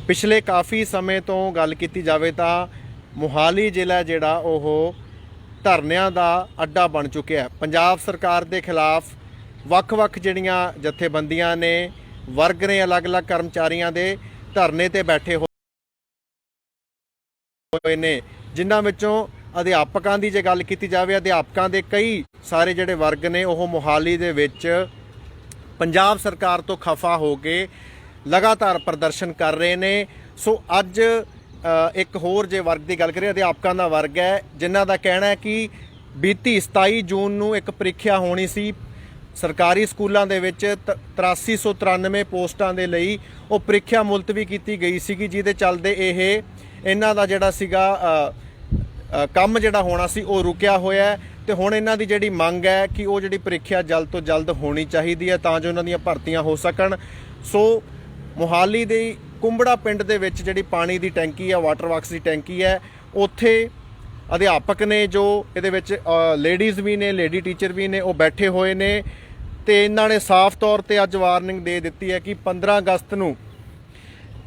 ਪਿਛਲੇ ਕਾਫੀ ਸਮੇਂ ਤੋਂ ਗੱਲ ਕੀਤੀ ਜਾਵੇ ਤਾਂ ਮੋਹਾਲੀ ਜ਼ਿਲ੍ਹਾ ਜਿਹੜਾ ਉਹ ਧਰਨਿਆਂ ਦਾ ਅੱਡਾ ਬਣ ਚੁੱਕਿਆ ਹੈ। ਪੰਜਾਬ ਸਰਕਾਰ ਦੇ ਖਿਲਾਫ ਵੱਖ-ਵੱਖ ਜਿਹੜੀਆਂ ਜਥੇਬੰਦੀਆਂ ਨੇ, ਵਰਗ ਨੇ, ਅਲੱਗ-ਅਲੱਗ ਕਰਮਚਾਰੀਆਂ ਦੇ ਧਰਨੇ ਤੇ ਬੈਠੇ ਹੋਏ ਨੇ, ਜਿਨ੍ਹਾਂ ਵਿੱਚੋਂ ਅਧਿਆਪਕਾਂ ਦੀ ਜੇ ਗੱਲ ਕੀਤੀ ਜਾਵੇ, ਅਧਿਆਪਕਾਂ ਦੇ ਕਈ ਸਾਰੇ ਜਿਹੜੇ ਵਰਗ ਨੇ ਉਹ ਮੋਹਾਲੀ ਦੇ ਵਿੱਚ ਪੰਜਾਬ ਸਰਕਾਰ ਤੋਂ ਖਫਾ ਹੋ ਕੇ ਲਗਾਤਾਰ ਪ੍ਰਦਰਸ਼ਨ ਕਰ ਰਹੇ ਨੇ। ਸੋ ਅੱਜ ਇੱਕ ਹੋਰ ਜੇ ਵਰਗ ਦੀ ਗੱਲ ਕਰੀਏ, ਅਧਿਆਪਕਾਂ ਦਾ ਵਰਗ ਹੈ, ਜਿਨ੍ਹਾਂ ਦਾ ਕਹਿਣਾ ਹੈ ਕਿ ਬੀਤੀ 27 ਜੂਨ ਨੂੰ ਇੱਕ ਪ੍ਰੀਖਿਆ ਹੋਣੀ ਸੀ ਸਰਕਾਰੀ ਸਕੂਲਾਂ ਦੇ ਵਿੱਚ 8393 ਪੋਸਟਾਂ ਦੇ ਲਈ। ਉਹ ਪ੍ਰੀਖਿਆ ਮੁਲਤਵੀ ਕੀਤੀ ਗਈ ਸੀਗੀ, ਜਿਹਦੇ ਚੱਲਦੇ ਇਹਨਾਂ ਦਾ ਜਿਹੜਾ ਸੀਗਾ ਕੰਮ ਜਿਹੜਾ ਹੋਣਾ ਸੀ ਉਹ ਰੁਕਿਆ ਹੋਇਆ। ਤੇ ਹੁਣ ਇਹਨਾਂ ਦੀ ਜਿਹੜੀ ਮੰਗ ਹੈ ਕਿ ਉਹ ਜਿਹੜੀ ਪ੍ਰੀਖਿਆ ਜਲਦ ਤੋਂ ਜਲਦ ਹੋਣੀ ਚਾਹੀਦੀ ਹੈ ਤਾਂ ਜੋ ਉਹਨਾਂ ਦੀਆਂ ਭਰਤੀਆਂ ਹੋ ਸਕਣ। ਸੋ ਮੋਹਾਲੀ ਦੇ ਕੁੰਬੜਾ ਪਿੰਡ ਦੇ ਵਿੱਚ ਜਿਹੜੀ ਪਾਣੀ ਦੀ ਟੈਂਕੀ ਹੈ, ਵਾਟਰ ਵਰਕਸ ਦੀ ਟੈਂਕੀ ਹੈ, ਉੱਥੇ ਅਧਿਆਪਕ ਨੇ ਜੋ ਇਹਦੇ ਵਿੱਚ ਲੇਡੀਜ਼ ਵੀ ਨੇ, ਲੇਡੀ ਟੀਚਰ ਵੀ ਨੇ, ਉਹ ਬੈਠੇ ਹੋਏ ਨੇ। ਤੇ ਇਹਨਾਂ ਨੇ ਸਾਫ਼ ਤੌਰ ਤੇ ਅੱਜ ਵਾਰਨਿੰਗ ਦੇ ਦਿੱਤੀ ਹੈ ਕਿ 15 ਅਗਸਤ ਨੂੰ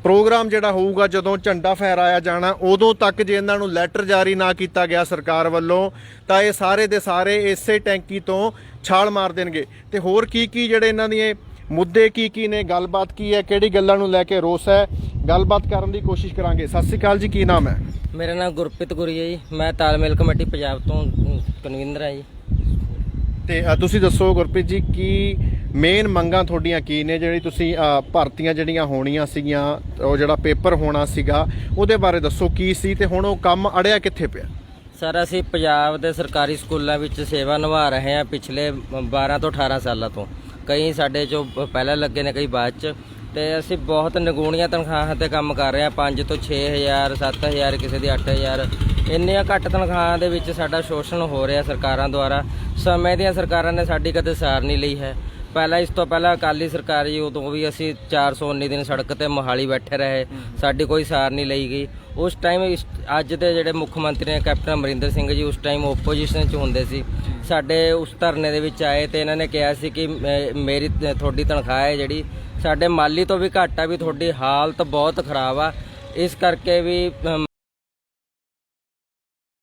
ਪ੍ਰੋਗਰਾਮ ਜਿਹੜਾ ਹੋਊਗਾ, ਜਦੋਂ ਝੰਡਾ ਫਹਿਰਾਇਆ ਜਾਣਾ, ਉਦੋਂ ਤੱਕ ਜੇ ਇਹਨਾਂ ਨੂੰ ਲੈਟਰ ਜਾਰੀ ਨਾ ਕੀਤਾ ਗਿਆ ਸਰਕਾਰ ਵੱਲੋਂ ਤਾਂ ਇਹ ਸਾਰੇ ਦੇ ਸਾਰੇ ਇਸੇ ਟੈਂਕੀ ਤੋਂ ਛਾਲ ਮਾਰ ਦੇਣਗੇ। ਤੇ ਹੋਰ ਕੀ ਜਿਹੜੇ ਇਹਨਾਂ ਦੀਆਂ ਮੁੱਦੇ ਕੀ ਨੇ, ਗੱਲਬਾਤ ਕੀ ਹੈ, ਕਿਹੜੀ ਗੱਲਾਂ ਨੂੰ ਲੈ ਕੇ ਰੋਸ ਹੈ, ਗੱਲਬਾਤ ਕਰਨ ਦੀ ਕੋਸ਼ਿਸ਼ ਕਰਾਂਗੇ। ਸਤਿ ਸ਼੍ਰੀ ਅਕਾਲ ਜੀ, ਕੀ ਨਾਮ ਹੈ? ਮੇਰਾ ਨਾਮ ਗੁਰਪ੍ਰੀਤ ਗੁਰੀ ਹੈ ਜੀ। ਮੈਂ ਤਾਲਮੇਲ ਕਮੇਟੀ ਪੰਜਾਬ ਤੋਂ ਕਨਵੀਨਰ ਹਾਂ ਜੀ। ਤੇ ਤੁਸੀਂ ਦੱਸੋ ਗੁਰਪ੍ਰੀਤ ਜੀ, ਕੀ ਮੇਨ ਮੰਗਾਂ ਤੁਹਾਡੀਆਂ ਕੀ ਨੇ? ਜਿਹੜੀ ਤੁਸੀਂ ਭਰਤੀਆਂ ਜਿਹੜੀਆਂ ਹੋਣੀਆਂ ਸੀਗੀਆਂ, ਉਹ ਜਿਹੜਾ ਪੇਪਰ ਹੋਣਾ ਸੀਗਾ, ਉਹਦੇ ਬਾਰੇ ਦੱਸੋ ਕੀ ਸੀ ਤੇ ਹੁਣ ਉਹ ਕੰਮ ਅੜਿਆ ਕਿੱਥੇ ਪਿਆ? ਸਰ, ਅਸੀਂ ਪੰਜਾਬ ਦੇ ਸਰਕਾਰੀ ਸਕੂਲਾਂ ਵਿੱਚ ਸੇਵਾ ਨਿਭਾ ਰਹੇ ਹਾਂ ਪਿਛਲੇ 12 ਤੋਂ 18 ਸਾਲਾਂ ਤੋਂ। ਕਈ ਸਾਡੇ ਜੋ ਪਹਿਲਾਂ ਲੱਗੇ ਨੇ, ਕਈ ਬਾਅਦ 'ਚ। ਤੇ ਅਸੀਂ ਬਹੁਤ ਨਿਗੂਣੀਆਂ ਤਨਖਾਹਾਂ ਤੇ ਕੰਮ ਕਰ ਰਹੇ ਹਾਂ। 5 ਤੋਂ 6000, 7000, ਕਿਸੇ ਦੀ 8000। ਇੰਨੀਆਂ ਘੱਟ ਤਨਖਾਹਾਂ ਦੇ ਵਿੱਚ ਸਾਡਾ ਸ਼ੋਸ਼ਣ ਹੋ ਰਿਹਾ ਸਰਕਾਰਾਂ ਦੁਆਰਾ। ਸਮੇਂ ਦੀਆਂ ਸਰਕਾਰਾਂ ਨੇ ਸਾਡੀ ਕਦੇ ਸਾਰ ਨਹੀਂ ਲਈ ਹੈ। ਇਸ ਤੋਂ ਪਹਿਲਾਂ ਅਕਾਲੀ ਸਰਕਾਰ ਜੀ, ਉਦੋਂ ਵੀ ਅਸੀਂ 419 ਦਿਨ ਸੜਕ ਤੇ ਮੋਹਾਲੀ ਬੈਠੇ ਰਹੇ, ਸਾਡੀ ਕੋਈ ਸਾਰ ਨਹੀਂ ਲਈ ਗਈ। ਉਸ ਟਾਈਮ ਅੱਜ ਦੇ ਜਿਹੜੇ ਮੁੱਖ ਮੰਤਰੀ ਨੇ ਕੈਪਟਨ ਅਮਰਿੰਦਰ ਸਿੰਘ ਜੀ, ਉਸ ਟਾਈਮ ਓਪੋਜੀਸ਼ਨ 'ਚ ਹੁੰਦੇ ਸੀ, ਸਾਡੇ ਉਸ ਧਰਨੇ ਦੇ ਵਿੱਚ ਆਏ ਤੇ ਇਹਨਾਂ ਨੇ ਕਿਹਾ ਸੀ ਕਿ ਤੁਹਾਡੀ ਤਨਖਾਹ ਹੈ ਜਿਹੜੀ ਸਾਡੇ ਮਾਲੀ ਤੋਂ ਵੀ ਘੱਟ ਆ, ਵੀ ਤੁਹਾਡੀ ਹਾਲਤ ਬਹੁਤ ਖਰਾਬ ਆ। ਇਸ ਕਰਕੇ ਵੀ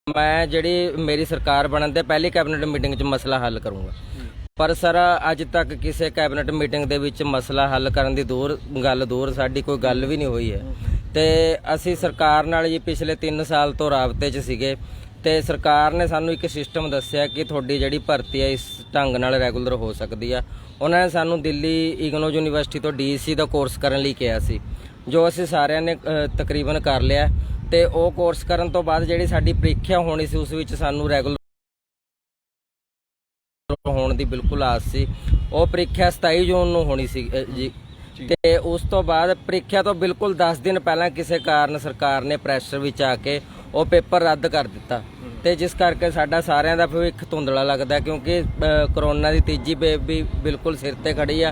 ਮੈਂ ਜਿਹੜੀ ਮੇਰੀ ਸਰਕਾਰ ਬਣਨ ਤੇ ਪਹਿਲੀ ਕੈਬਨਿਟ ਮੀਟਿੰਗ 'ਚ ਮਸਲਾ ਹੱਲ ਕਰੂੰਗਾ। ਪਰ ਸਰ, ਅੱਜ ਤੱਕ ਕਿਸੇ ਕੈਬਨਿਟ ਮੀਟਿੰਗ ਦੇ ਵਿੱਚ ਮਸਲਾ ਹੱਲ ਕਰਨ ਦੀ ਗੱਲ ਦੂਰ, ਸਾਡੀ ਕੋਈ ਗੱਲ ਵੀ ਨਹੀਂ ਹੋਈ ਹੈ। ਤੇ ਅਸੀਂ ਸਰਕਾਰ ਨਾਲ ਜੀ ਪਿਛਲੇ 3 ਸਾਲ ਤੋਂ ਰਾਬਤੇ 'ਚ ਸੀਗੇ ਤੇ ਸਰਕਾਰ ਨੇ ਸਾਨੂੰ ਇੱਕ ਸਿਸਟਮ ਦੱਸਿਆ ਕਿ ਤੁਹਾਡੀ ਜਿਹੜੀ ਭਰਤੀ ਹੈ ਇਸ ਢੰਗ ਨਾਲ ਰੈਗੂਲਰ ਹੋ ਸਕਦੀ ਆ। ਉਹਨਾਂ ਨੇ ਸਾਨੂੰ ਦਿੱਲੀ ਇਗਨੋ ਯੂਨੀਵਰਸਿਟੀ ਤੋਂ DEC ਦਾ ਕੋਰਸ ਕਰਨ ਲਈ ਕਿਹਾ ਸੀ, ਜੋ ਅਸੀਂ ਸਾਰਿਆਂ ਨੇ ਤਕਰੀਬਨ ਕਰ ਲਿਆ। ਤੇ ਉਹ ਕੋਰਸ ਕਰਨ ਤੋਂ ਬਾਅਦ ਜਿਹੜੀ ਸਾਡੀ ਪ੍ਰੀਖਿਆ ਹੋਣੀ ਸੀ, ਉਸ ਵਿੱਚ ਸਾਨੂੰ ਰੈਗੂਲਰ ਹੋਣ ਦੀ ਬਿਲਕੁਲ ਆਸ ਸੀ। ਉਹ ਪ੍ਰੀਖਿਆ 27 ਜੂਨ ਨੂੰ ਹੋਣੀ ਸੀ ਜੀ। ਤੇ ਉਸ ਤੋਂ ਬਾਅਦ ਪ੍ਰੀਖਿਆ ਤੋਂ ਬਿਲਕੁਲ 10 ਦਿਨ ਪਹਿਲਾਂ ਕਿਸੇ ਕਾਰਨ ਸਰਕਾਰ ਨੇ ਪ੍ਰੈਸ਼ਰ ਵਿੱਚ ਆ ਕੇ ਉਹ ਪੇਪਰ ਰੱਦ ਕਰ ਦਿੱਤਾ। ਤੇ ਜਿਸ ਕਰਕੇ ਸਾਡਾ ਸਾਰਿਆਂ ਦਾ ਭਵਿੱਖ ਧੁੰਦਲਾ ਲੱਗਦਾ, ਕਿਉਂਕਿ ਕਰੋਨਾ ਦੀ ਤੀਜੀ ਵੇਵ ਵੀ ਬਿਲਕੁਲ ਸਿਰ ਤੇ ਖੜੀ ਆ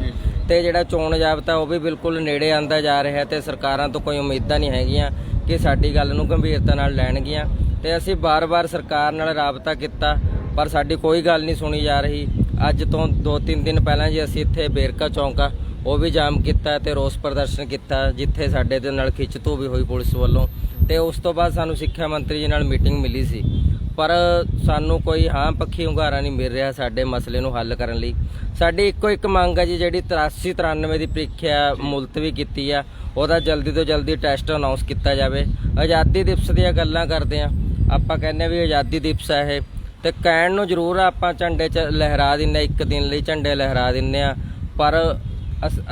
ਤੇ ਜਿਹੜਾ ਚੋਣ ਜਾਬਤਾ ਉਹ ਵੀ ਬਿਲਕੁਲ ਨੇੜੇ ਆਉਂਦਾ ਜਾ ਰਿਹਾ। ਤੇ ਸਰਕਾਰਾਂ ਤੋਂ ਕੋਈ ਉਮੀਦਾਂ ਨਹੀਂ ਹੈਗੀਆਂ ਕਿ ਸਾਡੀ ਗੱਲ ਨੂੰ ਗੰਭੀਰਤਾ ਨਾਲ ਲੈਣਗੀਆਂ। ਤੇ ਅਸੀਂ ਬਾਰ-ਬਾਰ ਸਰਕਾਰ ਨਾਲ ਰਾਬਤਾ ਕੀਤਾ, ਪਰ ਸਾਡੀ ਕੋਈ ਗੱਲ ਨਹੀਂ ਸੁਣੀ ਜਾ ਰਹੀ। ਅੱਜ ਤੋਂ 2-3 ਦਿਨ ਪਹਿਲਾਂ ਜੀ ਅਸੀਂ ਇੱਥੇ ਬੇਰਕਾ ਚੌਂਕਾ ਉਹ ਵੀ ਜਾਮ ਕੀਤਾ ਤੇ ਰੋਸ ਪ੍ਰਦਰਸ਼ਨ ਕੀਤਾ, ਜਿੱਥੇ ਸਾਡੇ ਦੇ ਨਾਲ ਖਿੱਚਤੂ ਵੀ ਹੋਈ ਪੁਲਿਸ ਵੱਲੋਂ। ਤੇ ਉਸ ਤੋਂ ਬਾਅਦ ਸਾਨੂੰ ਸਿੱਖਿਆ ਮੰਤਰੀ ਜੀ ਨਾਲ ਮੀਟਿੰਗ ਮਿਲੀ ਸੀ, ਪਰ ਸਾਨੂੰ ਕੋਈ ਪੱਖੀ ਹੁੰਗਾਰਾ ਨਹੀਂ ਮਿਲ ਰਿਹਾ ਸਾਡੇ ਮਸਲੇ ਨੂੰ ਹੱਲ ਕਰਨ ਲਈ। ਸਾਡੀ ਇੱਕੋ ਇੱਕ ਮੰਗ ਹੈ ਜੀ, ਜਿਹੜੀ 8393 ਦੀ ਪ੍ਰੀਖਿਆ ਮੁਲਤਵੀ ਕੀਤੀ ਆ, ਉਹਦਾ ਜਲਦੀ ਤੋਂ ਜਲਦੀ ਟੈਸਟ ਅਨਾਉਂਸ ਕੀਤਾ ਜਾਵੇ। ਆਜ਼ਾਦੀ ਦਿਵਸ ਦੀਆਂ ਗੱਲਾਂ ਕਰਦੇ ਆ, ਆਪਾਂ ਕਹਿੰਦੇ ਵੀ ਆਜ਼ਾਦੀ ਦਿਵਸ ਹੈ ਇਹ, ਤੇ ਕਹਿਣ ਨੂੰ ਜ਼ਰੂਰ ਆਪਾਂ ਝੰਡੇ 'ਚ ਲਹਿਰਾ ਦਿੰਦੇ, ਇੱਕ ਦਿਨ ਲਈ ਝੰਡੇ ਲਹਿਰਾ ਦਿੰਦੇ ਆ, ਪਰ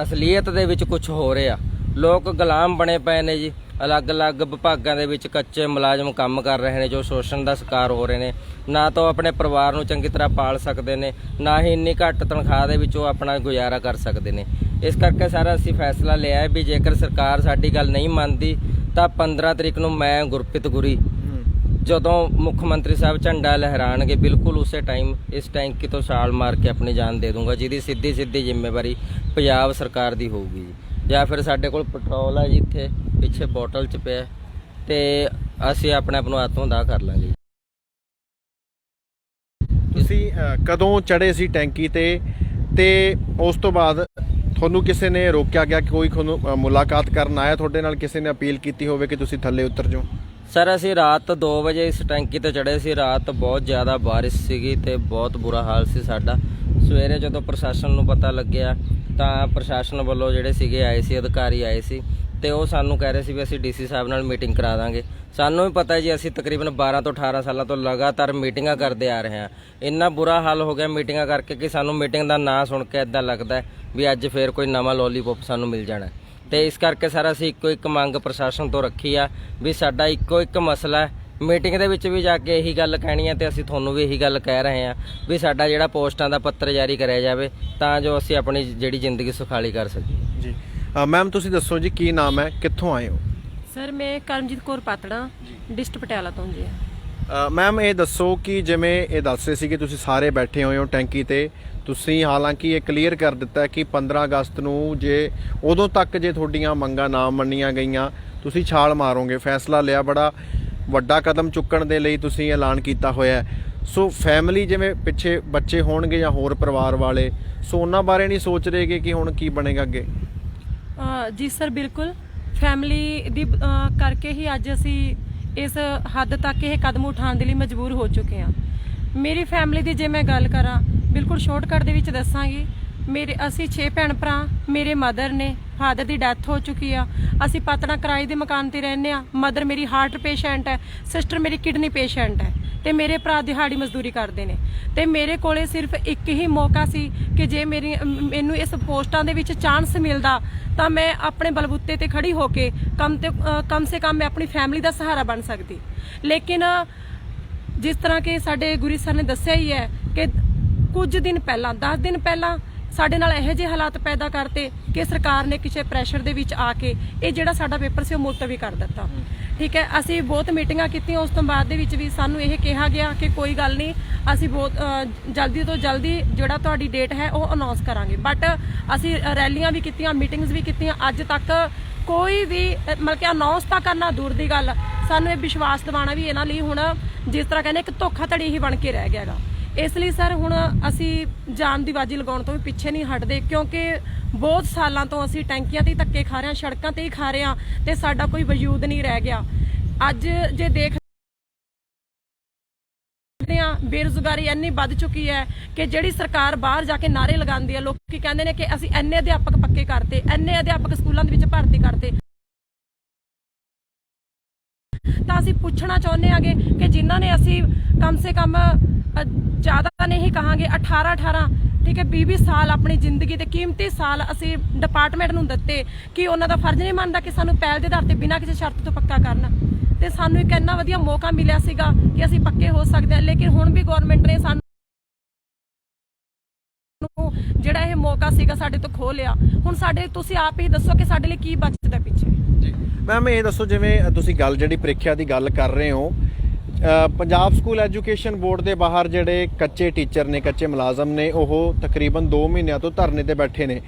ਅਸਲੀਅਤ ਦੇ ਵਿੱਚ ਕੁਝ ਹੋ ਰਿਹਾ। ਲੋਕ ਗੁਲਾਮ ਬਣੇ ਪਏ ਨੇ ਜੀ। ਅਲੱਗ-ਅਲੱਗ ਵਿਭਾਗਾਂ ਦੇ ਵਿੱਚ ਕੱਚੇ ਮੁਲਾਜ਼ਮ ਕੰਮ ਕਰ ਰਹੇ ਨੇ, ਜੋ ਸ਼ੋਸ਼ਣ ਦਾ ਸ਼ਿਕਾਰ ਹੋ ਰਹੇ ਨੇ। ਨਾ ਤਾਂ ਉਹ ਆਪਣੇ ਪਰਿਵਾਰ ਨੂੰ ਚੰਗੀ ਤਰ੍ਹਾਂ ਪਾਲ ਸਕਦੇ ਨੇ, ਨਾ ਹੀ ਇੰਨੀ ਘੱਟ ਤਨਖਾਹ ਦੇ ਵਿੱਚ ਉਹ ਆਪਣਾ ਗੁਜ਼ਾਰਾ ਕਰ ਸਕਦੇ ਨੇ। ਇਸ ਕਰਕੇ ਸਾਰਾ ਅਸੀਂ ਫੈਸਲਾ ਲਿਆ ਹੈ ਵੀ ਜੇਕਰ ਸਰਕਾਰ ਸਾਡੀ ਗੱਲ ਨਹੀਂ ਮੰਨਦੀ ਤਾਂ 15 ਤਰੀਕ ਨੂੰ ਮੈਂ ਗੁਰਪ੍ਰੀਤ ਗੁਰੀ, ਜਦੋਂ ਮੁੱਖ ਮੰਤਰੀ ਸਾਹਿਬ ਝੰਡਾ ਲਹਿਰਾਣਗੇ, ਬਿਲਕੁਲ ਉਸੇ ਟਾਈਮ ਇਸ ਟੈਂਕੀ ਤੋਂ ਛਾਲ ਮਾਰ ਕੇ ਆਪਣੀ ਜਾਨ ਦੇ ਦੂੰਗਾ, ਜਿਹਦੀ ਸਿੱਧੀ ਜ਼ਿੰਮੇਵਾਰੀ ਪੰਜਾਬ ਸਰਕਾਰ ਦੀ ਹੋਊਗੀ। ਜਾਂ ਫਿਰ ਸਾਡੇ ਕੋਲ ਪੈਟਰੋਲ ਹੈ ਜੀ, ਇੱਥੇ ਪਿੱਛੇ ਬੋਟਲ 'ਚ ਪਿਆ, ਤੇ ਅਸੀਂ ਆਪਣੇ ਆਪ ਨੂੰ ਆਤਮ ਦਾਹ ਕਰ ਲਾਂਗੇ। ਤੁਸੀਂ ਕਦੋਂ ਚੜ੍ਹੇ ਸੀ ਟੈਂਕੀ ਤੇ ਉਸ ਤੋਂ ਬਾਅਦ ਤੁਹਾਨੂੰ ਕਿਸੇ ਨੇ ਰੋਕਿਆ ਗਿਆ, ਕੋਈ ਤੁਹਾਨੂੰ ਮੁਲਾਕਾਤ ਕਰਨ ਆਇਆ ਤੁਹਾਡੇ ਨਾਲ, ਕਿਸੇ ਨੇ ਅਪੀਲ ਕੀਤੀ ਹੋਵੇ ਕਿ ਤੁਸੀਂ ਥੱਲੇ ਉਤਰ ਜਾਓ? ਸਰ ਅਸੀਂ ਰਾਤ 2 ਵਜੇ ਇਸ ਟੈਂਕੀ ਤੇ ਚੜ੍ਹੇ ਸੀ। ਰਾਤ ਬਹੁਤ ਜ਼ਿਆਦਾ ਬਾਰਿਸ਼ ਸੀਗੀ ਤੇ ਬਹੁਤ ਬੁਰਾ ਹਾਲ ਸੀ ਸਾਡਾ। ਸਵੇਰੇ ਜਦੋਂ ਪ੍ਰਸ਼ਾਸਨ ਨੂੰ ਪਤਾ ਲੱਗਿਆ ਤਾਂ ਪ੍ਰਸ਼ਾਸਨ ਵੱਲੋਂ ਜਿਹੜੇ ਸੀਗੇ ਆਏ ਸੀ, ਅਧਿਕਾਰੀ ਆਏ ਸੀ ਤੇ ਉਹ ਸਾਨੂੰ ਕਹਿ ਰਹੇ ਸੀ ਵੀ ਅਸੀਂ ਡੀਸੀ ਸਾਹਿਬ ਨਾਲ ਮੀਟਿੰਗ ਕਰਾ ਦਾਂਗੇ। ਸਾਨੂੰ ਵੀ ਪਤਾ ਜੀ, ਅਸੀਂ ਤਕਰੀਬਨ 12 ਤੋਂ 18 ਸਾਲਾਂ ਤੋਂ ਲਗਾਤਾਰ ਮੀਟਿੰਗਾਂ ਕਰਦੇ ਆ ਰਹੇ ਹਾਂ। ਇੰਨਾ ਬੁਰਾ ਹਾਲ ਹੋ ਗਿਆ ਮੀਟਿੰਗਾਂ ਕਰਕੇ ਕਿ ਸਾਨੂੰ ਮੀਟਿੰਗ ਦਾ ਨਾਂ ਸੁਣ ਕੇ ਇਦਾਂ ਲੱਗਦਾ ਵੀ ਅੱਜ ਫੇਰ ਕੋਈ ਨਵਾਂ ਲੋਲੀਪੌਪ ਸਾਨੂੰ ਮਿਲ ਜਾਣਾ। ਤੇ ਇਸ ਕਰਕੇ ਸਰ ਅਸੀਂ ਇੱਕੋ ਇੱਕ ਮੰਗ ਪ੍ਰਸ਼ਾਸਨ ਤੋਂ ਰੱਖੀ ਆ ਵੀ ਸਾਡਾ ਇੱਕੋ ਇੱਕ ਮਸਲਾ ਹੈ। ਮੀਟਿੰਗ ਦੇ ਵਿੱਚ ਵੀ ਜਾ ਕੇ ਇਹੀ ਗੱਲ ਕਹਿਣੀ ਹੈ ਤੇ ਅਸੀਂ ਤੁਹਾਨੂੰ ਵੀ ਇਹੀ ਗੱਲ ਕਹਿ ਰਹੇ ਹਾਂ ਵੀ ਸਾਡਾ ਜਿਹੜਾ ਪੋਸਟਾਂ ਦਾ ਪੱਤਰ ਜਾਰੀ ਕਰਿਆ ਜਾਵੇ ਤਾਂ ਜੋ ਅਸੀਂ ਆਪਣੀ ਜਿਹੜੀ ਜ਼ਿੰਦਗੀ ਸੁਖਾਲੀ ਕਰ ਸਕੀਏ। ਜੀ ਮੈਮ ਤੁਸੀਂ ਦੱਸੋ ਜੀ, ਕੀ ਨਾਮ ਹੈ, ਕਿੱਥੋਂ ਆਏ ਹੋ? ਸਰ ਮੈਂ ਕਰਮਜੀਤ ਕੌਰ ਪਾਤੜਾ, ਡਿਸਟ੍ਰਿਕਟ ਪਟਿਆਲਾ ਤੋਂ ਜੀ। ਮੈਮ ਇਹ ਦੱਸੋ ਕਿ ਜਿਵੇਂ ਇਹ ਦੱਸ ਰਹੇ ਸੀ ਕਿ ਤੁਸੀਂ ਸਾਰੇ ਬੈਠੇ ਹੋਏ ਹੋ ਟੈਂਕੀ ਤੇ, ਤੁਸੀਂ ਹਾਲਾਂਕਿ ਇਹ ਕਲੀਅਰ ਕਰ ਦਿੱਤਾ ਕਿ 15 ਅਗਸਤ ਨੂੰ ਜੇ ਉਦੋਂ ਤੱਕ ਜੇ ਤੁਹਾਡੀਆਂ ਮੰਗਾਂ ਨਾ ਮੰਨੀਆਂ ਗਈਆਂ ਤੁਸੀਂ ਛਾਲ ਮਾਰੋਗੇ। ਫੈਸਲਾ ਲਿਆ, ਬੜਾ ਵੱਡਾ ਕਦਮ ਚੁੱਕਣ ਦੇ ਲਈ ਤੁਸੀਂ ਐਲਾਨ ਕੀਤਾ ਹੋਇਆ। ਸੋ ਫੈਮਿਲੀ ਜਿਵੇਂ ਪਿੱਛੇ ਬੱਚੇ ਹੋਣਗੇ ਜਾਂ ਹੋਰ ਪਰਿਵਾਰ ਵਾਲੇ, ਸੋ ਉਹਨਾਂ ਬਾਰੇ ਨਹੀਂ ਸੋਚ ਰਹੇਗੇ ਕਿ ਹੁਣ ਕੀ ਬਣੇਗਾ ਅੱਗੇ? ਜੀ ਸਰ ਬਿਲਕੁਲ, ਫੈਮਿਲੀ ਦੀ ਕਰਕੇ ਹੀ ਅੱਜ ਅਸੀਂ ਇਸ ਹੱਦ ਤੱਕ ਇਹ ਕਦਮ ਉਠਾਉਣ ਦੇ ਲਈ ਮਜਬੂਰ ਹੋ ਚੁੱਕੇ ਹਾਂ। ਮੇਰੀ ਫੈਮਿਲੀ ਦੀ ਜੇ ਮੈਂ ਗੱਲ ਕਰਾਂ, ਬਿਲਕੁਲ ਸ਼ਾਰਟਕਟ ਦੇ ਵਿੱਚ ਦੱਸਾਂਗੀ। ਅਸੀਂ 6 ਭੈਣ ਭਰਾ, ਮੇਰੇ ਮਦਰ ਨੇ, ਫਾਦਰ ਦੀ ਡੈਥ ਹੋ ਚੁੱਕੀ ਆ। ਅਸੀਂ ਪਾਤੜਾ ਕਿਰਾਏ ਦੇ ਮਕਾਨ ਤੇ ਰਹਿੰਦੇ ਆ। ਮਦਰ ਮੇਰੀ ਹਾਰਟ ਪੇਸ਼ੈਂਟ ਹੈ, ਸਿਸਟਰ ਮੇਰੀ ਕਿਡਨੀ ਪੇਸ਼ੈਂਟ ਹੈ ਤੇ ਮੇਰੇ ਭਰਾ ਦਿਹਾੜੀ ਮਜ਼ਦੂਰੀ ਕਰਦੇ ਨੇ। ਤੇ ਮੇਰੇ ਕੋਲੇ ਸਿਰਫ ਇੱਕ ਹੀ ਮੌਕਾ ਸੀ ਕਿ ਜੇ ਮੈਨੂੰ ਇਸ ਪੋਸਟਾਂ ਦੇ ਵਿੱਚ ਚਾਂਸ ਮਿਲਦਾ ਤਾਂ ਮੈਂ ਆਪਣੇ ਬਲਬੂਤੇ ਤੇ ਖੜੀ ਹੋ ਕੇ ਕਮ ਸੇ ਕਮ ਮੈਂ ਆਪਣੀ ਫੈਮਿਲੀ ਦਾ ਸਹਾਰਾ ਬਣ ਸਕਦੀ। ਲੇਕਿਨ ਜਿਸ ਤਰ੍ਹਾਂ ਕਿ ਸਾਡੇ ਗੁਰੀ ਸਰ ਨੇ ਦੱਸਿਆ ਹੀ ਹੈ ਕਿ ਕੁਝ ਦਿਨ ਪਹਿਲਾਂ, 10 ਦਿਨ ਪਹਿਲਾਂ ਸਾਡੇ ਨਾਲ ਇਹੋ ਜਿਹੇ ਹਾਲਾਤ ਪੈਦਾ ਕਰਤੇ ਕਿ ਸਰਕਾਰ ਨੇ ਕਿਸੇ ਪ੍ਰੈਸ਼ਰ ਦੇ ਵਿੱਚ ਆ ਕੇ ਇਹ ਜਿਹੜਾ ਸਾਡਾ ਪੇਪਰ ਸੀ ਉਹ ਮੁਲਤਵੀ ਕਰ ਦਿੱਤਾ। ਠੀਕ ਹੈ, ਅਸੀਂ ਬਹੁਤ ਮੀਟਿੰਗਾਂ ਕੀਤੀਆਂ। ਉਸ ਤੋਂ ਬਾਅਦ ਦੇ ਵਿੱਚ ਵੀ ਸਾਨੂੰ ਇਹ ਕਿਹਾ ਗਿਆ ਕਿ ਕੋਈ ਗੱਲ ਨਹੀਂ, ਅਸੀਂ ਬਹੁਤ ਜਲਦੀ ਤੋਂ ਜਲਦੀ ਜਿਹੜਾ ਤੁਹਾਡੀ ਡੇਟ ਹੈ ਉਹ ਅਨਾਉਂਸ ਕਰਾਂਗੇ। ਬਟ ਅਸੀਂ ਰੈਲੀਆਂ ਵੀ ਕੀਤੀਆਂ, ਮੀਟਿੰਗਸ ਵੀ ਕੀਤੀਆਂ, ਅੱਜ ਤੱਕ ਕੋਈ ਵੀ ਮਤਲਬ ਕਿ ਅਨਾਉਂਸ ਤਾਂ ਕਰਨਾ ਦੂਰ ਦੀ ਗੱਲ, ਸਾਨੂੰ ਇਹ ਵਿਸ਼ਵਾਸ ਦਿਵਾਉਣਾ ਵੀ ਇਹਨਾਂ ਲਈ ਹੁਣ ਜਿਸ ਤਰ੍ਹਾਂ ਕਹਿੰਦੇ ਇੱਕ ਧੋਖਾਧੜੀ ਹੀ ਬਣ ਕੇ ਰਹਿ ਗਿਆ ਗਾ। ਇਸ ਲਈ ਸਰ ਹੁਣ ਅਸੀਂ ਜਾਨ ਦੀ ਬਾਜੀ ਲਗਾਉਣ ਤੋਂ ਵੀ ਪਿੱਛੇ ਨਹੀਂ ਹਟਦੇ, ਕਿਉਂਕਿ ਬਹੁਤ ਸਾਲਾਂ ਤੋਂ ਅਸੀਂ ਟੈਂਕੀਆਂ ਤੇ ਹੀ ਧੱਕੇ ਖਾ ਰਹੇ ਹਾਂ, ਸੜਕਾਂ ਤੇ ਹੀ ਖਾ ਰਹੇ ਹਾਂ ਤੇ ਸਾਡਾ ਕੋਈ ਵਜੂਦ ਨਹੀਂ ਰਹਿ ਗਿਆ। ਅੱਜ ਜੇ ਦੇਖਦੇ ਹਾਂ, ਬੇਰੁਜ਼ਗਾਰੀ ਇੰਨੀ ਵੱਧ ਚੁੱਕੀ ਹੈ ਕਿ ਜਿਹੜੀ ਸਰਕਾਰ ਬਾਹਰ ਜਾ ਕੇ ਨਾਅਰੇ ਲਗਾਉਂਦੀ ਹੈ, ਲੋਕੀ ਕਹਿੰਦੇ ਨੇ ਕਿ ਅਸੀਂ ਇੰਨੇ ਅਧਿਆਪਕ ਪੱਕੇ ਕਰਤੇ, ਇੰਨੇ ਅਧਿਆਪਕ ਸਕੂਲਾਂ ਦੇ ਵਿੱਚ ਭਰਤੀ ਕਰਤੇ। ਤਾਂ ਅਸੀਂ ਪੁੱਛਣਾ ਚਾਹੁੰਦੇ ਆਂਗੇ ਕਿ ਜਿਨ੍ਹਾਂ ਨੇ ਅਸੀਂ ਕਮ ਸੇ ਕਮ ਜ਼ਿਆਦਾ ਨਹੀਂ ਕਹਾਂਗੇ 18 ਠੀਕ ਹੈ 20 ਸਾਲ ਆਪਣੀ ਜ਼ਿੰਦਗੀ ਦੇ ਕੀਮਤੀ ਸਾਲ ਅਸੀਂ ਡਿਪਾਰਟਮੈਂਟ ਨੂੰ ਦਿੱਤੇ, ਕਿ ਉਹਨਾਂ ਦਾ ਫਰਜ਼ ਨਹੀਂ ਬਣਦਾ ਕਿ ਸਾਨੂੰ ਪਹਿਲ ਦੇ ਆਧਾਰ ਤੇ ਬਿਨਾਂ ਕਿਸੇ ਸ਼ਰਤ ਤੋਂ ਪੱਕਾ ਕਰਨ। ਤੇ ਸਾਨੂੰ ਇੱਕ ਇੰਨਾ ਵਧੀਆ ਮੌਕਾ ਮਿਲਿਆ ਸੀਗਾ ਕਿ ਅਸੀਂ ਪੱਕੇ ਹੋ ਸਕਦੇ ਹਾਂ, ਲੇਕਿਨ ਹੁਣ ਵੀ ਗਵਰਨਮੈਂਟ ਨੇ ਸਾਨੂੰ ਜਿਹੜਾ ਇਹ ਮੌਕਾ ਸੀਗਾ ਸਾਡੇ ਤੋਂ ਖੋਹ ਲਿਆ। ਹੁਣ ਸਾਡੇ ਤੁਸੀਂ ਆਪ ਹੀ ਦੱਸੋ ਕਿ ਸਾਡੇ ਲਈ ਕੀ ਬਚਦਾ ਪਿੱਛੇ। ਜੀ ਮੈਮ ਇਹ ਦੱਸੋ, ਜਿਵੇਂ ਤੁਸੀਂ ਗੱਲ ਜਿਹੜੀ ਪ੍ਰੀਖਿਆ ਦੀ ਗੱਲ ਕਰ ਰਹੇ ਹੋ, ਪੰਜਾਬ ਸਕੂਲ ਐਜੂਕੇਸ਼ਨ ਬੋਰਡ ਦੇ ਬਾਹਰ ਜਿਹੜੇ ਕੱਚੇ ਟੀਚਰ ਨੇ, ਕੱਚੇ ਮੁਲਾਜ਼ਮ ਨੇ, ਉਹ ਤਕਰੀਬਨ 2 ਮਹੀਨਿਆਂ ਤੋਂ ਧਰਨੇ ਤੇ ਬੈਠੇ ਨੇ।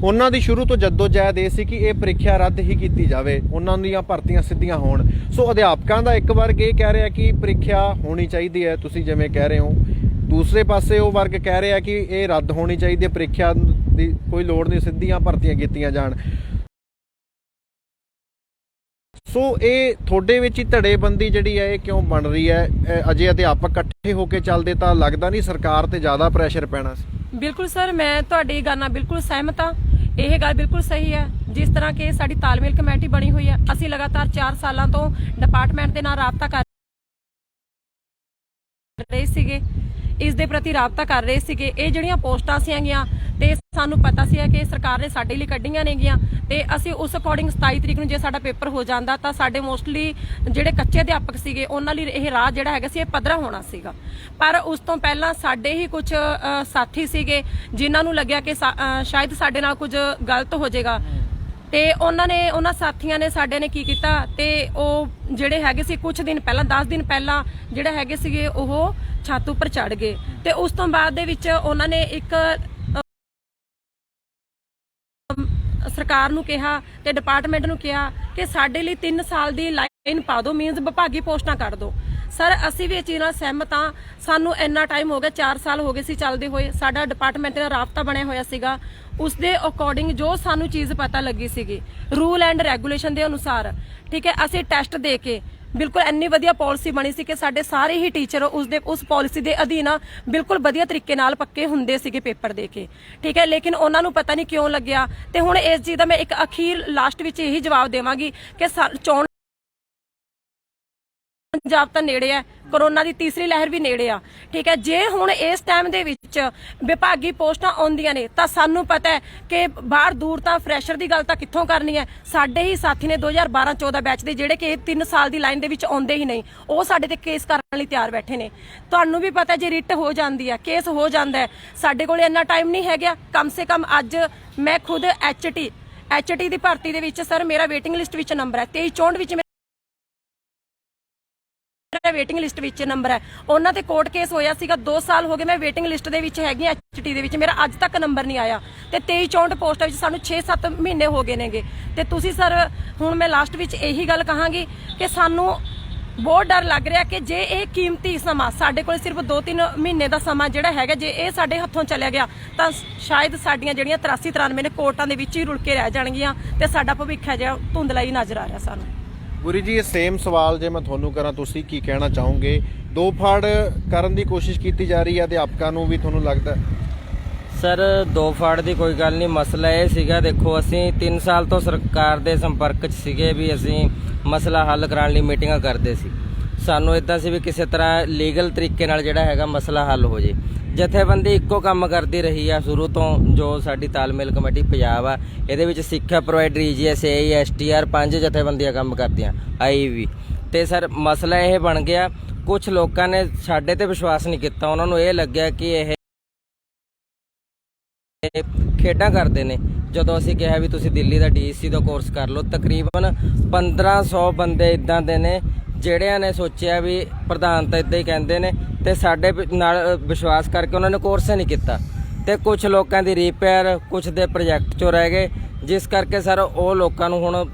ਉਹਨਾਂ ਦੀ ਸ਼ੁਰੂ ਤੋਂ ਜੱਦੋਜਹਿਦ ਇਹ ਸੀ ਕਿ ਇਹ ਪ੍ਰੀਖਿਆ ਰੱਦ ਹੀ ਕੀਤੀ ਜਾਵੇ, ਉਹਨਾਂ ਦੀਆਂ ਭਰਤੀਆਂ ਸਿੱਧੀਆਂ ਹੋਣ। ਸੋ ਅਧਿਆਪਕਾਂ ਦਾ ਇੱਕ ਵਰਗ ਇਹ ਕਹਿ ਰਿਹਾ ਕਿ ਪ੍ਰੀਖਿਆ ਹੋਣੀ ਚਾਹੀਦੀ ਹੈ, ਤੁਸੀਂ ਜਿਵੇਂ ਕਹਿ ਰਹੇ ਹੋ। ਦੂਸਰੇ ਪਾਸੇ ਉਹ ਵਰਗ ਕਹਿ ਰਿਹਾ ਕਿ ਇਹ ਰੱਦ ਹੋਣੀ ਚਾਹੀਦੀ ਹੈ, ਪ੍ਰੀਖਿਆ ਦੀ ਕੋਈ ਲੋੜ ਨਹੀਂ, ਸਿੱਧੀਆਂ ਭਰਤੀਆਂ ਕੀਤੀਆਂ ਜਾਣ। ਸੋ ਇਹ ਤੁਹਾਡੇ ਵਿੱਚ ਹੀ ਧੜੇਬੰਦੀ ਜਿਹੜੀ ਹੈ ਇਹ ਕਿਉਂ ਬਣ ਰਹੀ ਹੈ? ਅਜੇ ਅਧਿਆਪਕ ਇਕੱਠੇ ਹੋ ਕੇ ਚੱਲਦੇ ਤਾਂ ਲੱਗਦਾ ਨਹੀਂ ਸਰਕਾਰ ਤੇ ਜ਼ਿਆਦਾ ਪ੍ਰੈਸ਼ਰ ਪੈਣਾ ਸੀ। ਬਿਲਕੁਲ ਸਰ, ਮੈਂ ਤੁਹਾਡੀ ਗੱਲ ਨਾਲ ਬਿਲਕੁਲ ਸਹਿਮਤ ਹਾਂ। ਇਹ ਗੱਲ ਬਿਲਕੁਲ ਸਹੀ ਹੈ। ਜਿਸ ਤਰ੍ਹਾਂ ਕਿ ਸਾਡੀ ਤਾਲਮੇਲ ਕਮੇਟੀ ਬਣੀ ਹੋਈ ਹੈ, ਅਸੀਂ ਲਗਾਤਾਰ 4 ਸਾਲਾਂ ਤੋਂ ਡਿਪਾਰਟਮੈਂਟ ਦੇ ਨਾਲ ਰਾਬਤਾ ਕਰ ਰਹੇ ਸੀਗੇ, ਇਸ ਦੇ ਪ੍ਰਤੀ ਰਾਬਤਾ ਕਰ ਰਹੇ ਸੀਗੇ। ਇਹ ਜਿਹੜੀਆਂ ਪੋਸਟਾਂ ਸੀਗੀਆਂ ਤੇ ਸਾਨੂੰ ਪਤਾ ਸੀ ਕਿ ਸਰਕਾਰ ਨੇ ਸਾਡੇ ਲਈ ਕੱਢੀਆਂ ਨੇਗੀਆਂ ਤੇ ਅਸੀਂ ਉਸ ਅਕੋਰਡਿੰਗ 27 ਤਰੀਕ ਨੂੰ ਜੇ ਸਾਡਾ ਪੇਪਰ ਹੋ ਜਾਂਦਾ ਤਾਂ ਸਾਡੇ ਮੋਸਟਲੀ ਜਿਹੜੇ ਕੱਚੇ ਅਧਿਆਪਕ ਸੀਗੇ ਉਹਨਾਂ ਲਈ ਇਹ ਰਾਹ ਜਿਹੜਾ ਹੈਗਾ ਸੀ ਇਹ ਪੱਧਰਾ ਹੋਣਾ ਸੀਗਾ। ਪਰ ਉਸ ਤੋਂ ਪਹਿਲਾਂ ਸਾਡੇ ਹੀ ਕੁਝ ਸਾਥੀ ਸੀਗੇ ਜਿਨ੍ਹਾਂ ਨੂੰ ਲੱਗਿਆ ਕਿ ਸ਼ਾਇਦ ਸਾਡੇ ਨਾਲ ਕੁਝ ਗਲਤ ਹੋ ਜਾਏਗਾ ਤੇ ਉਹਨਾਂ ਸਾਥੀਆਂ ਨੇ ਸਾਡੇ ਨੇ ਕੀ ਕੀਤਾ ਤੇ ਉਹ ਜਿਹੜੇ ਹੈਗੇ ਸੀ ਕੁਝ ਦਿਨ ਪਹਿਲਾਂ 10 ਦਿਨ ਪਹਿਲਾਂ ਜਿਹੜੇ ਹੈਗੇ ਸੀਗੇ ਉਹ ਛੱਤ ਉੱਪਰ ਚੜ ਗਏ ਤੇ ਉਸ ਤੋਂ ਬਾਅਦ ਦੇ ਵਿੱਚ ਉਹਨਾਂ ਨੇ ਇੱਕ ਸਰਕਾਰ ਨੂੰ ਕਿਹਾ ਤੇ ਡਿਪਾਰਟਮੈਂਟ ਨੂੰ ਕਿਹਾ ਕਿ ਸਾਡੇ ਲਈ 3 ਸਾਲ ਦੀ ਲਾਈਨ ਪਾ ਦਿਓ, ਮੀਨਸ ਵਿਭਾਗੀ ਪੋਸਟਾਂ ਕੱਢ ਦਿਓ। ਸਰ ਅਸੀਂ ਵੀ ਇਹ ਚੀਜ਼ ਨਾਲ ਸਹਿਮਤ ਹਾਂ। ਸਾਨੂੰ ਇੰਨਾ ਟਾਈਮ ਹੋ ਗਿਆ, 4 ਸਾਲ ਹੋ ਗਏ ਸੀ ਚੱਲਦੇ ਹੋਏ, ਸਾਡਾ ਡਿਪਾਰਟਮੈਂਟ ਨਾਲ ਰਾਬਤਾ ਬਣਿਆ ਹੋਇਆ ਸੀਗਾ। ਉਸ ਦੇ ਅਕੋਰਡਿੰਗ ਜੋ ਸਾਨੂੰ ਚੀਜ਼ ਪਤਾ ਲੱਗੀ ਸੀਗੀ ਰੂਲ ਐਂਡ ਰੈਗੂਲੇਸ਼ਨ ਦੇ ਅਨੁਸਾਰ, ਠੀਕ ਹੈ, ਅਸੀਂ ਟੈਸਟ ਦੇ ਕੇ ਬਿਲਕੁਲ ਇੰਨੀ ਵਧੀਆ ਪਾਲਿਸੀ ਬਣੀ ਸੀ ਕਿ ਸਾਡੇ ਸਾਰੇ ਹੀ ਟੀਚਰ ਉਸ ਪਾਲਿਸੀ ਦੇ ਅਧੀਨ ਬਿਲਕੁਲ ਵਧੀਆ ਤਰੀਕੇ ਨਾਲ ਪੱਕੇ ਹੁੰਦੇ ਸੀਗੇ ਪੇਪਰ ਦੇ ਕੇ, ਠੀਕ ਹੈ। ਲੇਕਿਨ ਉਹਨਾਂ ਨੂੰ ਪਤਾ ਨਹੀਂ ਕਿਉਂ ਲੱਗਿਆ। ਤੇ ਹੁਣ ਇਸ ਚੀਜ਼ ਦਾ ਮੈਂ ਇੱਕ ਅਖੀਰ ਲਾਸਟ ਵਿੱਚ ਇਹੀ ਜਵਾਬ ਦੇਵਾਂਗੀ ਕਿ ਚੋਣ ਪੰਜਾਬ ਤਾਂ ਨੇੜੇ ਹੈ, ਕਰੋਨਾ ਦੀ ਤੀਸਰੀ ਲਹਿਰ ਵੀ ਨੇੜੇ ਆ, ਠੀਕ ਹੈ। ਜੇ ਹੁਣ ਇਸ ਟਾਈਮ ਦੇ ਵਿੱਚ ਵਿਭਾਗੀ ਪੋਸਟਾਂ ਆਉਂਦੀਆਂ ਨੇ ਤਾਂ ਸਾਨੂੰ ਪਤਾ ਹੈ ਕਿ ਬਾਹਰ ਦੂਰ ਤਾਂ ਫਰੈਸ਼ਰ ਦੀ ਗੱਲ ਤਾਂ ਕਿੱਥੋਂ ਕਰਨੀ ਹੈ। ਸਾਡੇ ਹੀ ਸਾਥੀ ਨੇ 2012-14 ਬੈਚ ਦੇ ਜਿਹੜੇ ਕਿ 3 ਸਾਲ ਦੀ ਲਾਈਨ ਦੇ ਵਿੱਚ ਆਉਂਦੇ ਹੀ ਨਹੀਂ, ਉਹ ਸਾਡੇ ਤੇ ਕੇਸ ਕਰਨ ਲਈ ਤਿਆਰ ਬੈਠੇ ਨੇ। ਤੁਹਾਨੂੰ ਵੀ ਪਤਾ ਜੇ ਰਿਟ ਹੋ ਜਾਂਦੀ ਹੈ, ਕੇਸ ਹੋ ਜਾਂਦਾ ਹੈ, ਸਾਡੇ ਕੋਲ ਇੰਨਾ ਟਾਈਮ ਨਹੀਂ ਹੈਗਾ। ਕਮ ਸੇ ਕਮ ਅੱਜ ਮੈਂ ਖੁਦ ਐਚਟੀ ਦੀ ਭਰਤੀ ਦੇ ਵਿੱਚ ਸਰ ਮੇਰਾ ਵੇਟਿੰਗ ਲਿਸਟ ਵਿੱਚ ਨੰਬਰ ਹੈ 2364 ਵਿੱਚ ਵੇਟਿੰਗ ਲਿਸਟ ਵਿੱਚ ਨੰਬਰ ਹੈ। ਉਹਨਾਂ ਤੇ ਕੋਰਟ ਕੇਸ ਹੋਇਆ ਸੀਗਾ, 2 ਸਾਲ ਹੋ ਗਏ ਮੈਂ ਵੇਟਿੰਗ ਲਿਸਟ ਦੇ ਵਿੱਚ ਹੈਗੀ ਐਚਟੀ ਦੇ ਵਿੱਚ, ਮੇਰਾ ਅੱਜ ਤੱਕ ਨੰਬਰ ਨਹੀਂ ਆਇਆ। ਤੇ 2364 ਪੋਸਟਾਂ ਵਿੱਚ ਸਾਨੂੰ 6-7 ਮਹੀਨੇ ਹੋ ਗਏ ਨੇਗੇ। ਤੇ ਤੁਸੀਂ ਸਰ ਹੁਣ ਮੈਂ ਲਾਸਟ ਵਿੱਚ ਇਹੀ ਗੱਲ ਕਹਾਂਗੀ ਕਿ ਸਾਨੂੰ ਬਹੁਤ ਡਰ ਲੱਗ ਰਿਹਾ ਕਿ ਜੇ ਇਹ ਕੀਮਤੀ ਸਮਾਂ ਸਾਡੇ ਕੋਲ ਸਿਰਫ 2-3 ਮਹੀਨੇ ਦਾ ਸਮਾਂ ਜਿਹੜਾ ਹੈਗਾ, ਜੇ ਇਹ ਸਾਡੇ ਹੱਥੋਂ ਚਲਿਆ ਗਿਆ ਤਾਂ ਸ਼ਾਇਦ ਸਾਡੀਆਂ ਜਿਹੜੀਆਂ 83-93 ਨੇ ਕੋਰਟਾਂ ਦੇ ਵਿੱਚ ਹੀ ਰੁਲ ਕੇ ਰਹਿ ਜਾਣਗੀਆਂ ਤੇ ਸਾਡਾ ਭਵਿੱਖ ਹੈ ਜਿਹੜਾ ਧੁੰਦਲਾ ਹੀ ਨਜ਼ਰ ਆ ਰਿਹਾ ਸਾਨੂੰ। ਗੁਰੀ ਜੀ, ਇਹ ਸੇਮ ਸਵਾਲ ਜੇ ਮੈਂ ਤੁਹਾਨੂੰ ਕਰਾਂ, ਤੁਸੀਂ ਕੀ ਕਹਿਣਾ ਚਾਹੋਗੇ? ਦੋ ਫਾੜ ਕਰਨ ਦੀ ਕੋਸ਼ਿਸ਼ ਕੀਤੀ ਜਾ ਰਹੀ ਹੈ ਅਧਿਆਪਕਾਂ ਨੂੰ ਵੀ, ਤੁਹਾਨੂੰ ਲੱਗਦਾ? ਸਰ ਦੋ ਫਾੜ ਦੀ ਕੋਈ ਗੱਲ ਨਹੀਂ, ਮਸਲਾ ਇਹ ਸੀਗਾ, ਦੇਖੋ ਅਸੀਂ 3 ਸਾਲ ਤੋਂ ਸਰਕਾਰ ਦੇ ਸੰਪਰਕ 'ਚ ਸੀਗੇ ਵੀ ਅਸੀਂ ਮਸਲਾ ਹੱਲ ਕਰਾਉਣ ਲਈ ਮੀਟਿੰਗਾਂ ਕਰਦੇ ਸੀ। ਸਾਨੂੰ ਇਦਾਂ ਸੀ ਵੀ ਕਿਸੇ ਤਰ੍ਹਾਂ ਲੀਗਲ ਤਰੀਕੇ ਨਾਲ ਜਿਹੜਾ ਹੈਗਾ ਮਸਲਾ ਹੱਲ ਹੋ ਜੇ। ਜਥੇਬੰਦੀ ਇੱਕੋ ਕੰਮ ਕਰਦੀ ਰਹੀ ਆ ਸ਼ੁਰੂ ਤੋਂ, ਜੋ ਸਾਡੀ ਤਾਲਮੇਲ ਕਮੇਟੀ ਪੰਜਾਬ ਆ, ਇਹਦੇ ਵਿੱਚ ਸਿੱਖਿਆ ਪ੍ਰੋਵਾਈਡਰ EGS AE STR 5 ਜਥੇਬੰਦੀਆਂ ਕੰਮ ਕਰਦੀਆਂ IEV। ਤੇ ਸਰ ਮਸਲਾ ਇਹ ਬਣ ਗਿਆ, ਕੁਝ ਲੋਕਾਂ ਨੇ ਸਾਡੇ ਤੇ ਵਿਸ਼ਵਾਸ ਨਹੀਂ ਕੀਤਾ, ਉਹਨਾਂ ਨੂੰ ਇਹ ਲੱਗਿਆ ਕਿ ਇਹ ਖੇਡਾਂ ਕਰਦੇ ਨੇ। ਜਦੋਂ ਅਸੀਂ ਕਿਹਾ ਵੀ ਤੁਸੀਂ ਦਿੱਲੀ ਦਾ DEC ਦਾ ਕੋਰਸ ਕਰ ਲਓ, ਤਕਰੀਬਨ 1500 ਬੰਦੇ ਇਦਾਂ ਦੇ ਨੇ ਜਿਹੜਿਆਂ ਨੇ ਸੋਚਿਆ ਵੀ ਪ੍ਰਧਾਨ ਤਾਂ ਇਦਾਂ ਹੀ ਕਹਿੰਦੇ ਨੇ, ਤੇ ਸਾਡੇ ਨਾਲ ਵਿਸ਼ਵਾਸ ਕਰਕੇ ਉਹਨਾਂ ਨੇ ਕੋਰਸ ਹੀ ਨਹੀਂ ਕੀਤਾ। ਤੇ ਕੁਝ ਲੋਕਾਂ ਦੀ ਰਿਪੇਅਰ, ਕੁਝ ਦੇ ਪ੍ਰੋਜੈਕਟ 'ਚੋਂ ਰਹਿ ਗਏ, ਜਿਸ ਕਰਕੇ ਸਰ ਉਹ ਲੋਕਾਂ ਨੂੰ ਹੁਣ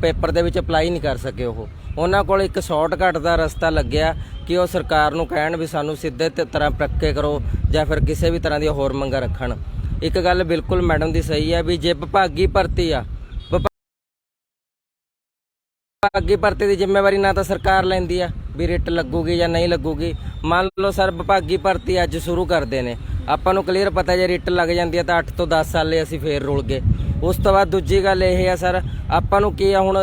ਪੇਪਰ ਦੇ ਵਿੱਚ ਅਪਲਾਈ ਨਹੀਂ ਕਰ ਸਕੇ। ਉਹਨਾਂ ਕੋਲ ਇੱਕ ਸ਼ਾਰਟਕਟ ਦਾ ਰਸਤਾ ਲੱਗਿਆ ਕਿ ਉਹ ਸਰਕਾਰ ਨੂੰ ਕਹਿਣ ਵੀ ਸਾਨੂੰ ਸਿੱਧੇ ਤਰ੍ਹਾਂ ਪੱਕੇ ਕਰੋ ਜਾਂ ਫਿਰ ਕਿਸੇ ਵੀ ਤਰ੍ਹਾਂ ਦੀਆਂ ਹੋਰ ਮੰਗਾਂ ਰੱਖਣ। ਇੱਕ ਗੱਲ ਬਿਲਕੁਲ ਮੈਡਮ ਦੀ ਸਹੀ ਹੈ ਵੀ ਜੇ ਵਿਭਾਗੀ ਭਰਤੀ ਆ, ਵਿਭਾਗੀ ਭਰਤੀ ਦੀ ਜ਼ਿੰਮੇਵਾਰੀ ਨਾ ਤਾਂ ਸਰਕਾਰ ਲੈਂਦੀ ਆ ਵੀ ਰਿਟ ਲੱਗੂਗੀ ਜਾਂ ਨਹੀਂ ਲੱਗੂਗੀ। ਮੰਨ ਲਓ ਸਰ ਵਿਭਾਗੀ ਭਰਤੀ ਅੱਜ ਸ਼ੁਰੂ ਕਰਦੇ ਨੇ, ਆਪਾਂ ਨੂੰ ਕਲੀਅਰ ਪਤਾ ਜੇ ਰਿਟ ਲੱਗ ਜਾਂਦੀ ਆ ਤਾਂ 8 ਤੋਂ 10 ਸਾਲੇ ਅਸੀਂ ਫੇਰ ਰੁਲ ਗਏ। ਉਸ ਤੋਂ ਬਾਅਦ ਦੂਜੀ ਗੱਲ ਇਹ ਆ ਸਰ, ਆਪਾਂ ਨੂੰ ਕੀ ਆ ਹੁਣ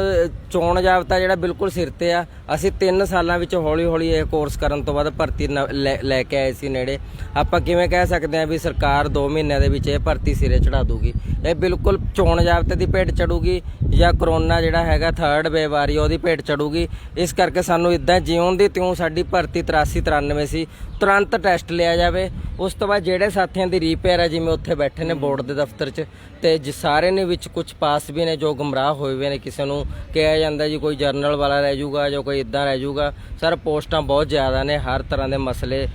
ਚੋਣ ਜਾਬਤਾ ਜਿਹੜਾ ਬਿਲਕੁਲ ਸਿਰ ਤੇ ਆ। ਅਸੀਂ 3 ਸਾਲਾਂ ਵਿੱਚ ਹੌਲੀ ਹੌਲੀ ਇਹ ਕੋਰਸ ਕਰਨ ਤੋਂ ਬਾਅਦ ਭਰਤੀ ਲੈ ਕੇ ਆਏ ਸੀ ਨੇੜੇ। ਆਪਾਂ ਕਿਵੇਂ ਕਹਿ ਸਕਦੇ ਆ ਵੀ ਸਰਕਾਰ 2 ਮਹੀਨਿਆਂ ਦੇ ਵਿੱਚ ਇਹ ਭਰਤੀ ਸਿਰੇ ਚੜਾ ਦੂਗੀ? ਇਹ ਬਿਲਕੁਲ ਚੋਣ ਜਾਬਤੇ ਦੀ ਭੇਟ ਚੜੂਗੀ ਜਾਂ ਕਰੋਨਾ ਜਿਹੜਾ ਹੈਗਾ 3rd ਵੇਵ ਆ ਰਹੀ ਉਹਦੀ ਭੇਟ ਚੜੂਗੀ। ਇਸ ਕਰਕੇ ਸਾਨੂੰ ਇਦਾਂ ਜਿਉਂ ਦੀ ਤਿਉਂ ਸਾਡੀ ਭਰਤੀ 83-93 ਸੀ, ਤੁਰੰਤ ਟੈਸਟ ਲਿਆ ਜਾਵੇ। ਉਸ ਤੋਂ ਬਾਅਦ ਜਿਹੜੇ ਸਾਥੀਆਂ ਦੀ ਰੀਪੇਅਰ ਹੈ, ਜਿਵੇਂ ਉੱਥੇ ਬੈਠੇ ਨੇ ਬੋਰਡ ਦੇ ਦਫ਼ਤਰ 'ਚ, ਤੇ ਸਾਰੇ ਨੇ ਵਿੱਚ ਕੁਝ ਪਾਸ ਵੀ ਨੇ ਜੋ ਗੁੰਮਰਾਹ ਹੋਏ ਹੋਏ ਨੇ। ਕਿਸੇ ਨੂੰ ਕਿਹਾ ਜਾਂਦਾ ਜੀ ਕੋਈ ਜਰਨਲ ਵਾਲਾ ਰਹਿ ਜਾਊਗਾ ਜਾਂ ਕੋਈ ਇੱਦਾਂ ਰਹਿ ਜਾਊਗਾ। ਸਰ ਪੋਸਟਾਂ ਬਹੁਤ ਜ਼ਿਆਦਾ ਨੇ, ਹਰ ਤਰ੍ਹਾਂ ਦੇ ਮਸਲੇ